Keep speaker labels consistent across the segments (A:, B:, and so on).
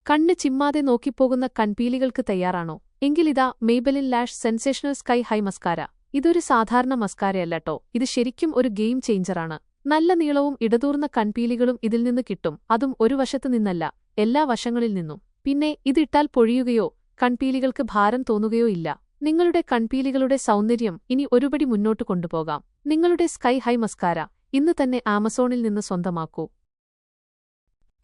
A: കണ്ണ് ചിമ്മാതെ നോക്കിപ്പോകുന്ന കൺപീലികൾക്ക് തയ്യാറാണോ? എങ്കിലിതാ Maybelline lash sensational sky high mascara. ഇതൊരു സാധാരണ മസ്കാരയല്ലട്ടോ, ഇത് ശരിക്കും ഒരു ഗെയിം ചേഞ്ചറാണ്. നല്ല നീളവും ഇടതൂർന്ന കൺപീലികളും ഇതിൽ നിന്ന് കിട്ടും, അതും ഒരു വശത്തു നിന്നല്ല, എല്ലാ വശങ്ങളിൽ നിന്നും. പിന്നെ ഇതിട്ടാൽ പൊഴിയുകയോ കൺപീലികൾക്ക് ഭാരം തോന്നുകയോ ഇല്ല. നിങ്ങളുടെ കൺപീലികളുടെ സൗന്ദര്യം ഇനി ഒരുപടി മുന്നോട്ട് കൊണ്ടുപോകാം. നിങ്ങളുടെ സ്കൈ ഹൈ മസ്കാര ഇന്ന് തന്നെ ആമസോണിൽ നിന്ന് സ്വന്തമാക്കൂ.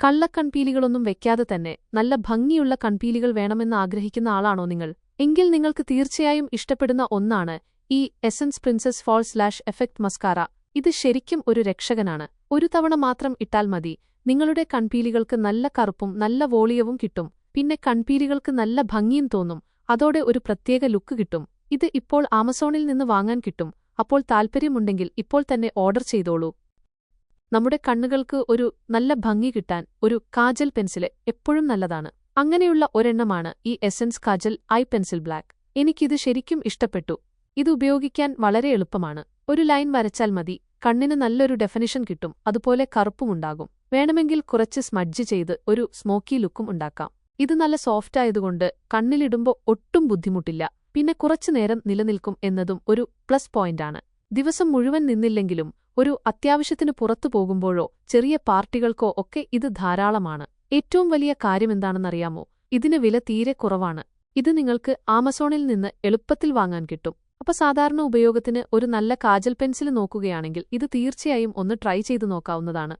A: കള്ളക്കൺപീലികളൊന്നും വെക്കാതെ തന്നെ നല്ല ഭംഗിയുള്ള കൺപീലികൾ വേണമെന്ന് ആഗ്രഹിക്കുന്ന ആളാണോ നിങ്ങൾ? എങ്കിൽ നിങ്ങൾക്ക് തീർച്ചയായും ഇഷ്ടപ്പെടുന്ന ഒന്നാണ് ഈ Essence princess false lash effect mascara. ഇത് ശരിക്കും ഒരു രക്ഷകനാണ്. ഒരു തവണ മാത്രം ഇട്ടാൽ മതി, നിങ്ങളുടെ കൺപീലികൾക്ക് നല്ല കറുപ്പും നല്ല വോളിയവും കിട്ടും. പിന്നെ കൺപീലികൾക്ക് നല്ല ഭംഗിയും തോന്നും, അതോടെ ഒരു പ്രത്യേക ലുക്ക് കിട്ടും. ഇത് ഇപ്പോൾ ആമസോണിൽ നിന്ന് വാങ്ങാൻ കിട്ടും. അപ്പോൾ താൽപ്പര്യമുണ്ടെങ്കിൽ ഇപ്പോൾ തന്നെ ഓർഡർ ചെയ്തോളൂ. നമ്മുടെ കണ്ണുകൾക്ക് ഒരു നല്ല ഭംഗി കിട്ടാൻ ഒരു കാജൽ പെൻസില് എപ്പോഴും നല്ലതാണ്. അങ്ങനെയുള്ള ഒരെണ്ണമാണ് ഈ essence kajal I pencil black. എനിക്കിത് ശരിക്കും ഇഷ്ടപ്പെട്ടു. ഇത് ഉപയോഗിക്കാൻ വളരെ എളുപ്പമാണ്. ഒരു ലൈൻ വരച്ചാൽ മതി, കണ്ണിന് നല്ലൊരു ഡെഫിനിഷൻ കിട്ടും, അതുപോലെ കറുപ്പുമുണ്ടാകും. വേണമെങ്കിൽ കുറച്ച് സ്മഡ്ജ് ചെയ്ത് ഒരു സ്മോക്കി ലുക്കും ഉണ്ടാക്കാം. ഇത് നല്ല സോഫ്റ്റായതുകൊണ്ട് കണ്ണിലിടുമ്പോൾ ഒട്ടും ബുദ്ധിമുട്ടില്ല. പിന്നെ കുറച്ചുനേരം നിലനിൽക്കും എന്നതും ഒരു പ്ലസ് പോയിന്റാണ്. ദിവസം മുഴുവൻ നിന്നില്ലെങ്കിലും ഒരു അത്യാവശ്യത്തിന് പുറത്തു പോകുമ്പോഴോ ചെറിയ പാർട്ടികൾക്കോ ഒക്കെ ഇത് ധാരാളമാണ്. ഏറ്റവും വലിയ കാര്യമെന്താണെന്നറിയാമോ? ഇതിന് വില തീരെ കുറവാണ്. ഇത് നിങ്ങൾക്ക് ആമസോണിൽ നിന്ന് എളുപ്പത്തിൽ വാങ്ങാൻ കിട്ടും. അപ്പോൾ സാധാരണ ഉപയോഗത്തിന് ഒരു നല്ല കാജൽ പെൻസിൽ നോക്കുകയാണെങ്കിൽ ഇത് തീർച്ചയായും ഒന്ന് ട്രൈ ചെയ്തു നോക്കാവുന്നതാണ്.